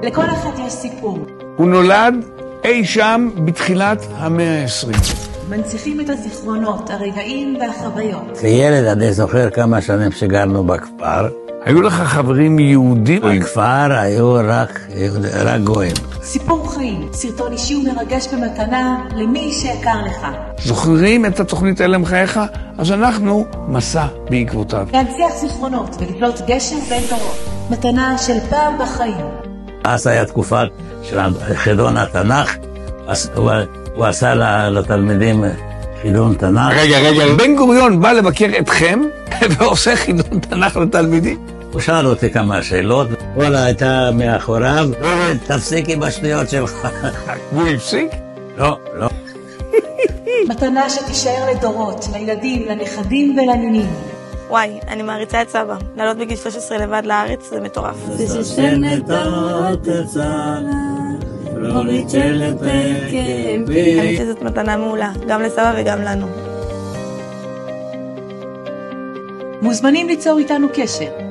לכל אחד יש סיפור. הוא נולד אי שם בתחילת המאה ה-20. מנציחים את הזיכרונות, הרגעים והחוויות. כילד אני זוכר כמה שנים שגרנו בכפר. היו לך חברים יהודים? בכפר היו רק גויים. סיפור חיים, סרטון אישי ומרגש במתנה למי שיקר לך. זוכרים את התוכנית הלם חייך? אז אנחנו מסע בעקבותיו. להנציח זיכרונות ולבנות גשר בין דורות. מתנה של פעם בחיים. אז היה תקופה של חידון התנ"ך, אז הוא עשה לתלמידים חידון תנ"ך. רגע, בן גוריון בא לבקר אתכם ועושה חידון תנ"ך לתלמידים? הוא שאל אותי כמה שאלות, וואלה הייתה מאחוריו, תפסיקי בשטויות שלך. הוא הפסיק? לא. מתנה שתישאר לדורות, לילדים, לנכדים ולנינים. וואי, אני מעריצה את סבא. לעלות בגיל 13 לבד לארץ זה מטורף. אני חושבת זאת מתנה מעולה, גם לסבא וגם לנו. מוזמנים ליצור איתנו קשר.